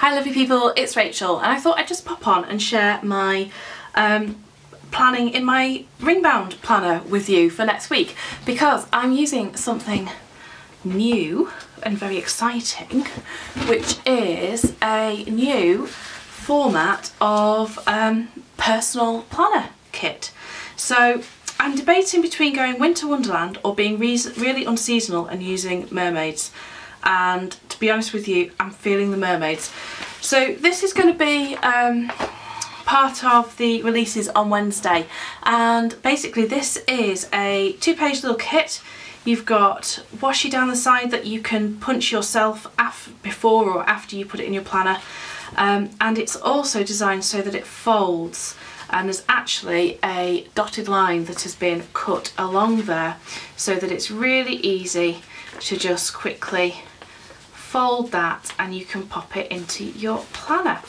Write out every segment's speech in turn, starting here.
Hi lovely people, it's Rachel and I thought I'd just pop on and share my planning in my ring bound planner with you for next week, because I'm using something new and very exciting, which is a new format of personal planner kit. So I'm debating between going Winter Wonderland or being really unseasonal and using mermaids. And to be honest with you, I'm feeling the mermaids. So this is going to be part of the releases on Wednesday, and basically this is a 2-page little kit. You've got washi down the side that you can punch yourself before or after you put it in your planner, and it's also designed so that it folds, and there's actually a dotted line that has been cut along there so that it's really easy to just quickly fold that and you can pop it into your planner.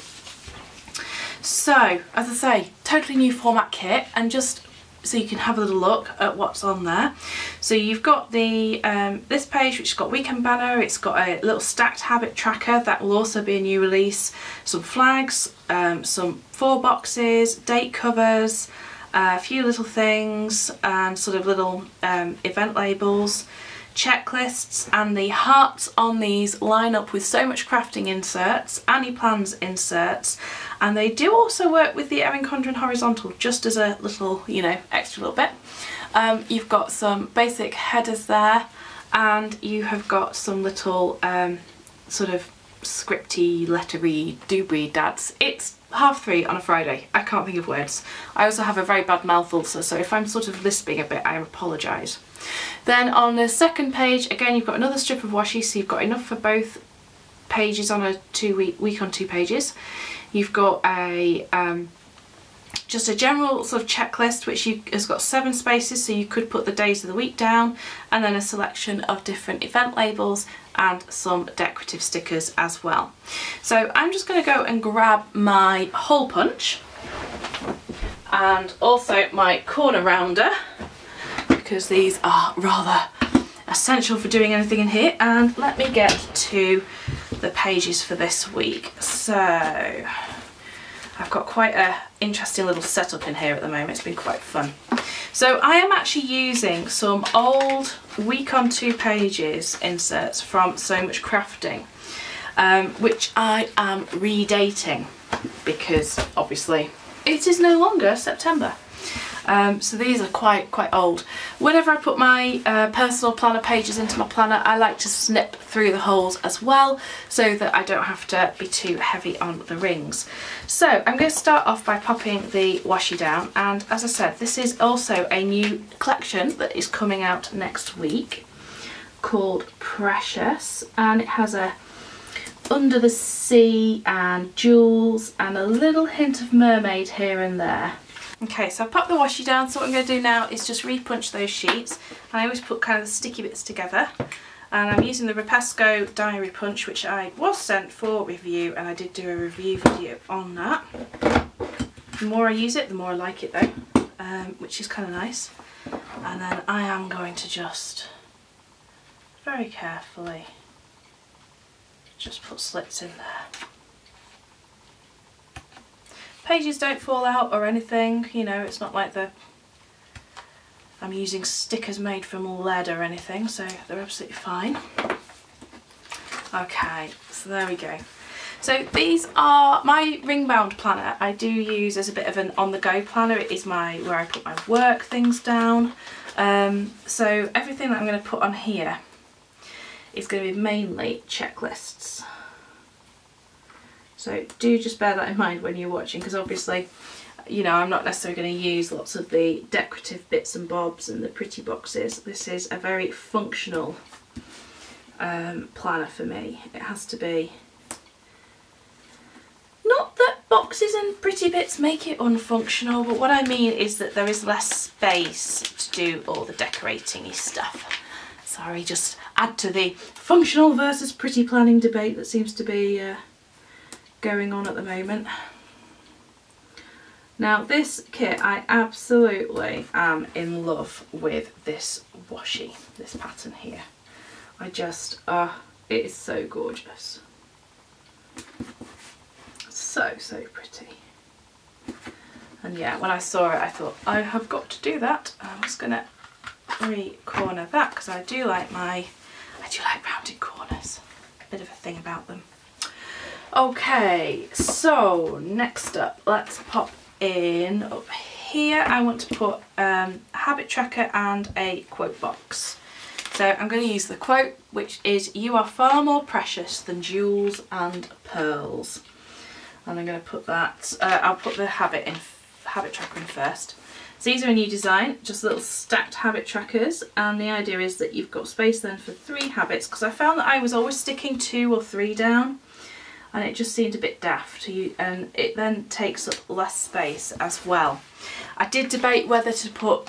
So as I say, totally new format kit, and just so you can have a little look at what's on there. So you've got the this page, which has got weekend banner. It's got a little stacked habit tracker that will also be a new release, some flags, some 4 boxes, date covers, a few little things, and sort of little event labels, checklists, and the hearts on these line up with so much crafting inserts, Annie Plans inserts, and they do also work with the Erin Condren horizontal just as a little, you know, extra little bit. You've got some basic headers there, and you have got some little sort of scripty, lettery, doobly dads. It's 3:30 on a Friday. I can't think of words. I also have a very bad mouth ulcer, so if I'm sort of lisping a bit, I apologise. Then on the second page, again, you've got another strip of washi, so you've got enough for both pages on a week on 2 pages. You've got a just a general sort of checklist, which has got 7 spaces, so you could put the days of the week down, and then a selection of different event labels and some decorative stickers as well. So I'm just going to go and grab my hole punch and also my corner rounder, because these are rather essential for doing anything in here, and let me get to the pages for this week. So I've got quite an interesting little setup in here at the moment. It's been quite fun. So I am actually using some old week on 2 pages inserts from So Much Crafting, which I am redating because obviously it is no longer September. So these are quite old. Whenever I put my personal planner pages into my planner, I like to snip through the holes as well, so that I don't have to be too heavy on the rings. So I'm going to start off by popping the washi down, and as I said, this is also a new collection that is coming out next week called Precious, and it has a under the sea and jewels and a little hint of mermaid here and there. Okay, so I've popped the washi down, so what I'm going to do now is just repunch those sheets. And I always put kind of the sticky bits together. And I'm using the Repesco diary punch, which I was sent for review, and I did do a review video on that. The more I use it, the more I like it though, which is kind of nice. And then I am going to just very carefully just put slits in there. Pages don't fall out or anything, you know, it's not like I'm using stickers made from lead or anything, so they're absolutely fine. Okay, so there we go. So these are my ring bound planner. I do use as a bit of an on-the-go planner. It is where I put my work things down. So everything that I'm going to put on here is going to be mainly checklists. So do just bear that in mind when you're watching, because obviously, you know, I'm not necessarily going to use lots of the decorative bits and bobs and the pretty boxes. This is a very functional planner for me. It has to be. Not that boxes and pretty bits make it unfunctional, but what I mean is that there is less space to do all the decorating-y stuff. Sorry, just add to the functional versus pretty planning debate that seems to be going on at the moment. Now this kit, I absolutely am in love with this washi, this pattern here. I just, it is so gorgeous. so pretty. And yeah, when I saw it I thought I have got to do that. I'm just going to re-corner that because I do like rounded corners. A bit of a thing about them. Okay, so next up, let's pop in up here. I want to put a habit tracker and a quote box. So I'm going to use the quote, which is, "You are far more precious than jewels and pearls." And I'm going to put that, I'll put the habit tracker in first. So these are a new design, just little stacked habit trackers, and the idea is that you've got space then for 3 habits, because I found that I was always sticking 2 or 3 down, and it just seemed a bit daft to you, and it then takes up less space as well. I did debate whether to put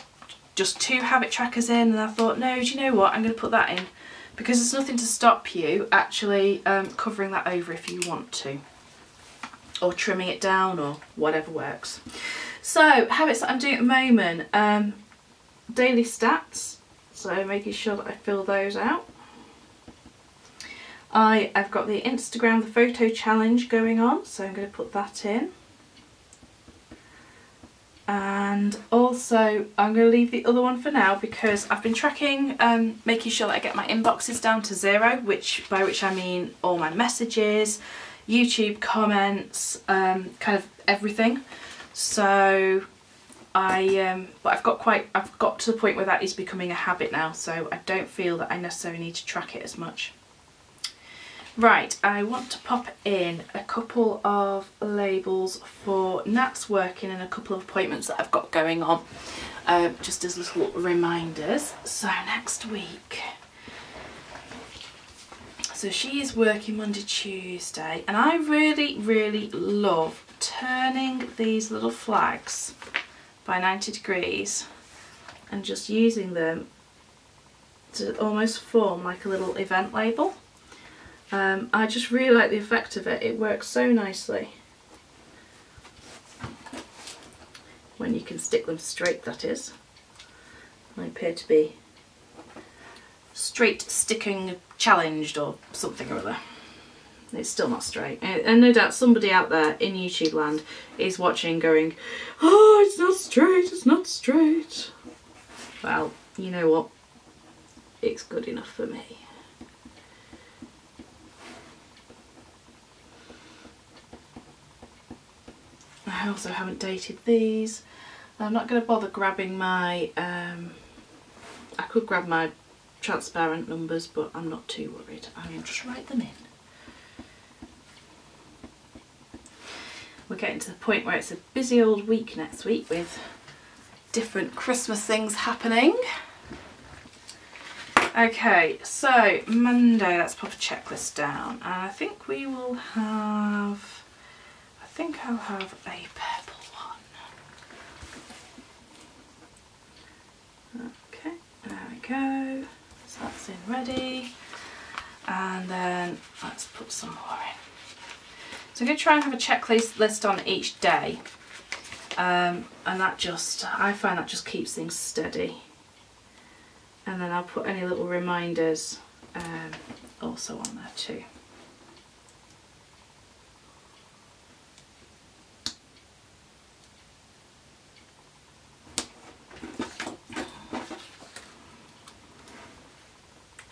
just 2 habit trackers in, and I thought, no, do you know what, I'm going to put that in, because there's nothing to stop you actually covering that over if you want to, or trimming it down, or whatever works. So, habits that I'm doing at the moment, daily stats, so making sure that I fill those out. I've got the Instagram, the photo challenge going on, so I'm going to put that in. And also I'm going to leave the other one for now because I've been tracking, making sure that I get my inboxes down to 0, by which I mean all my messages, YouTube comments, kind of everything. So but I've got to the point where that is becoming a habit now, so I don't feel that I necessarily need to track it as much. Right, I want to pop in a couple of labels for Nat's working and a couple of appointments that I've got going on, just as little reminders. So next week, so she is working Monday, Tuesday, and I really love turning these little flags by 90 degrees and just using them to almost form like a little event label. I just really like the effect of it. It works so nicely when you can stick them straight, that is. I appear to be straight sticking challenged or something or other. It's still not straight, and no doubt somebody out there in YouTube land is watching going, "Oh, it's not straight, it's not straight." Well, you know what, it's good enough for me. I also haven't dated these. I'm not going to bother grabbing my, I could grab my transparent numbers, but I'm not too worried. I'm going to just write them in. We're getting to the point where it's a busy old week next week with different Christmas things happening. Okay, so Monday, let's pop a checklist down, and I think we will have, I think I'll have a purple one. Okay, there we go, so that's in ready, and then let's put some more in. So I'm going to try and have a checklist on each day, and that just, I find that just keeps things steady. And then I'll put any little reminders also on there too.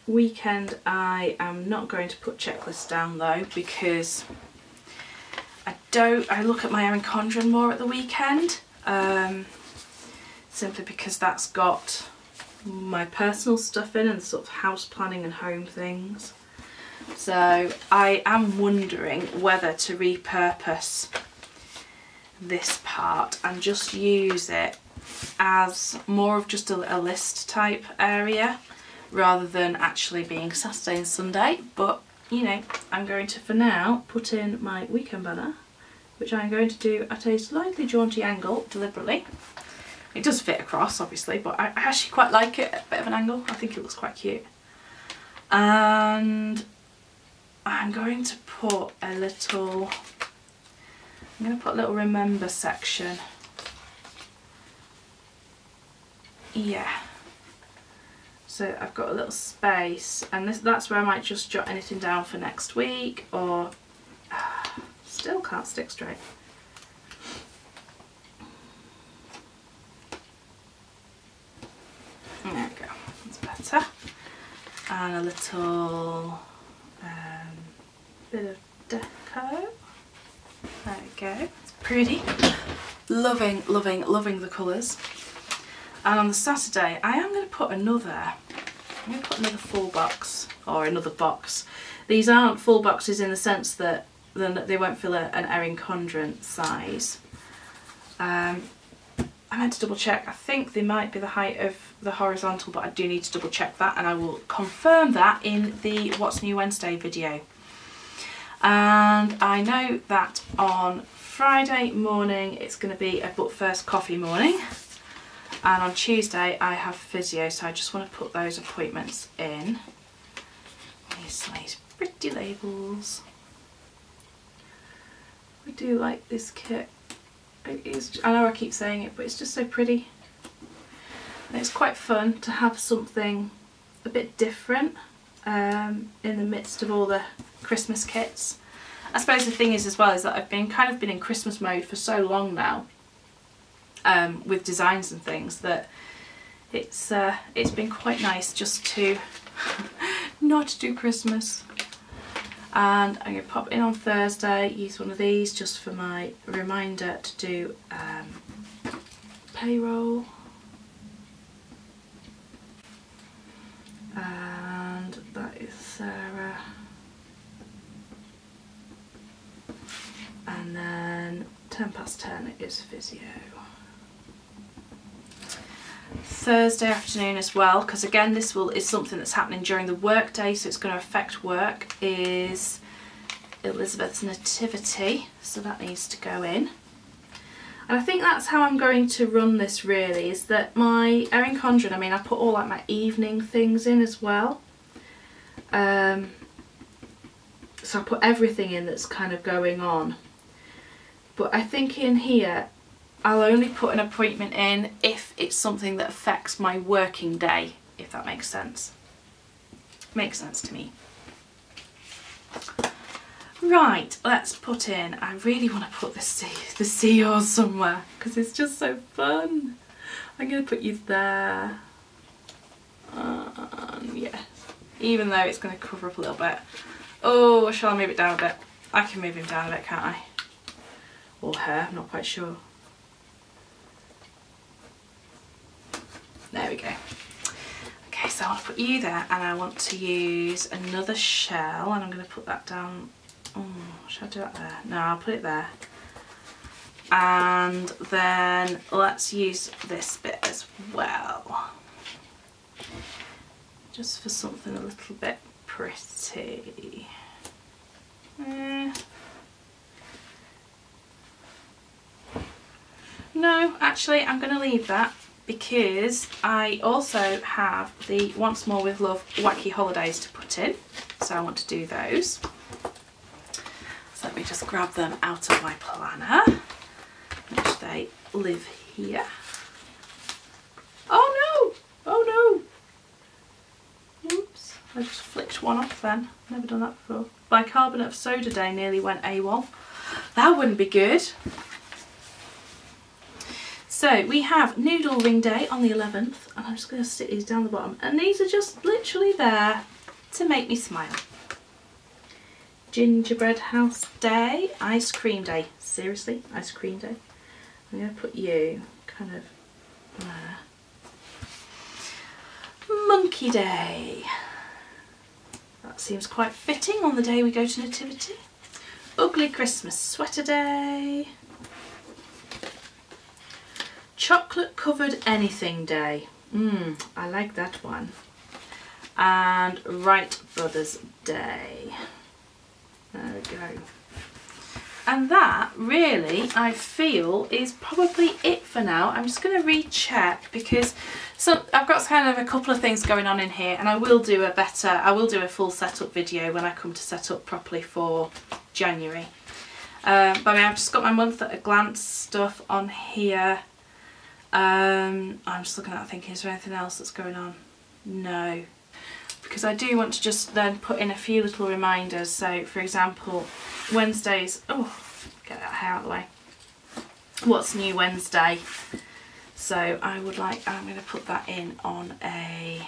Weekend, I am not going to put checklists down though, because I look at my Erin Condren more at the weekend, simply because that's got my personal stuff in and sort of house planning and home things. So I am wondering whether to repurpose this part and just use it as more of just a list type area rather than actually being Saturday and Sunday. But you know, I'm going to for now put in my weekend banner, which I'm going to do at a slightly jaunty angle deliberately. It does fit across obviously, but I actually quite like it at a bit of an angle. I think it looks quite cute. And I'm going to put a little, remember section. Yeah. So I've got a little space, and that's where I might just jot anything down for next week, or still can't stick straight. There we go, that's better. And a little bit of deco. There we go, it's pretty. Loving, loving, loving the colours. And on the Saturday, I am going to put another full box, or another box. These aren't full boxes in the sense that they won't fill an Erin Condren size. I meant to double check, I think they might be the height of the horizontal, but I do need to double check that, and I will confirm that in the What's New Wednesday video. And I know that on Friday morning it's going to be a But First coffee morning, and on Tuesday I have physio, so I just want to put those appointments in. These pretty labels. I do like this kit. It is, I know I keep saying it, but it's just so pretty. And it's quite fun to have something a bit different in the midst of all the Christmas kits. I suppose the thing is as well is that I've been in Christmas mode for so long now with designs and things that it's been quite nice just to not do Christmas. And I'm going to pop in on Thursday, use one of these just for my reminder to do payroll. And that is Sarah. And then 10:10 is physio. Thursday afternoon as well, because again this is something that's happening during the work day, so it's going to affect work, is Elizabeth's nativity, so that needs to go in. And I think that's how I'm going to run this really, is that my Erin Condren, I mean I put all like my evening things in as well, so I put everything in that's kind of going on, but I think in here I'll only put an appointment in if it's something that affects my working day, if that makes sense. Makes sense to me. Right, let's put in, I really want to put the seahorse somewhere because it's just so fun. I'm going to put you there. Yeah, even though it's going to cover up a little bit. Oh, shall I move it down a bit? I can move him down a bit, can't I? Or her, I'm not quite sure. There we go. Okay, so I'll put you there, and I want to use another shell, and I'm going to put that down. Oh, should I do that there? No, I'll put it there. And then let's use this bit as well, just for something a little bit pretty. No, actually I'm going to leave that, because I also have the Once More with Love Wacky Holidays to put in, so I want to do those. So let me just grab them out of my planner, which they live here. Oh no! Oh no! Oops, I just flicked one off then. Never done that before. Bicarbonate of soda day nearly went AWOL. That wouldn't be good. So we have Noodle Ring Day on the 11th, and I'm just going to stick these down the bottom, and these are just literally there to make me smile. Gingerbread House Day, Ice Cream Day, seriously, Ice Cream Day. I'm going to put you kind of there. Monkey Day, that seems quite fitting on the day we go to Nativity. Ugly Christmas Sweater Day. Chocolate Covered Anything Day. I like that one. And Wright Brothers Day. There we go. And that really, I feel, is probably it for now. I'm just going to recheck, because I've got kind of a couple of things going on in here, and I will do a full setup video when I come to set up properly for January. But I mean, I've just got my month at a glance stuff on here. I'm just looking at that thinking, is there anything else that's going on? No, because I do want to just then put in a few little reminders. So for example, Wednesdays, oh, hair out of the way. What's New Wednesday. So I'm going to put that in on a,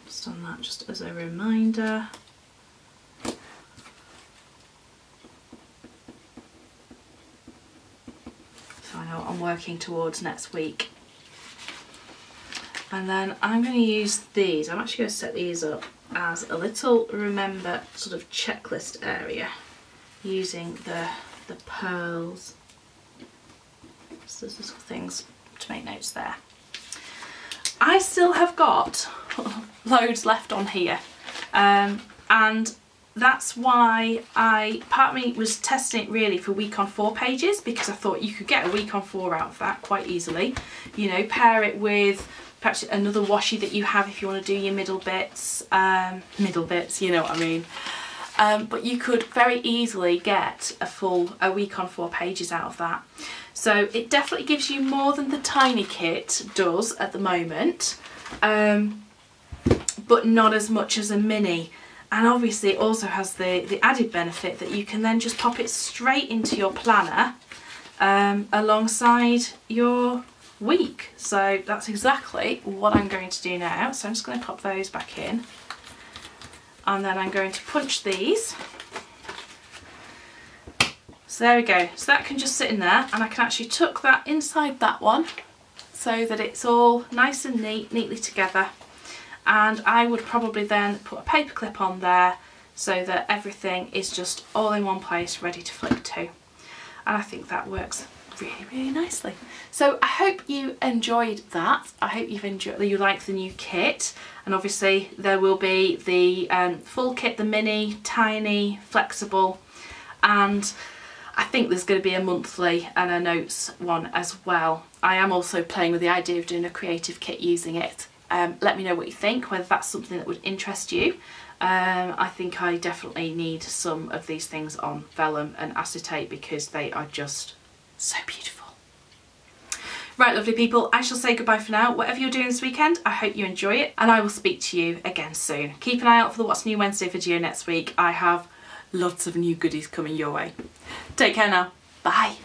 just on that, just as a reminder. So I know what I'm working towards next week. And then I'm going to use these. I'm actually going to set these up as a little remember sort of checklist area using the pearls. So there's little things to make notes there. I still have got loads left on here, and that's why part of me was testing it really for week on 4 pages, because I thought you could get a week on 4 out of that quite easily. You know, pair it with perhaps another washi that you have if you want to do your middle bits, you know what I mean. But you could very easily get a week on 4 pages out of that. So it definitely gives you more than the tiny kit does at the moment, but not as much as a mini. And obviously it also has the added benefit that you can then just pop it straight into your planner alongside your week. So that's exactly what I'm going to do now. So I'm just going to pop those back in, and then I'm going to punch these. So there we go. So that can just sit in there, and I can actually tuck that inside that one so that it's all nice and neatly together. And I would probably then put a paper clip on there so that everything is just all in one place, ready to flip to. And I think that works really nicely. So I hope you enjoyed that. I hope you like the new kit, and obviously there will be the full kit, the mini, tiny, flexible, and I think there's going to be a monthly and a notes one as well. I am also playing with the idea of doing a creative kit using it. Let me know what you think, whether that's something that would interest you. I think I definitely need some of these things on vellum and acetate because they are just so beautiful. Right, lovely people, I shall say goodbye for now. Whatever you're doing this weekend, I hope you enjoy it, and I will speak to you again soon. Keep an eye out for the What's New Wednesday video next week. I have lots of new goodies coming your way. Take care now. Bye.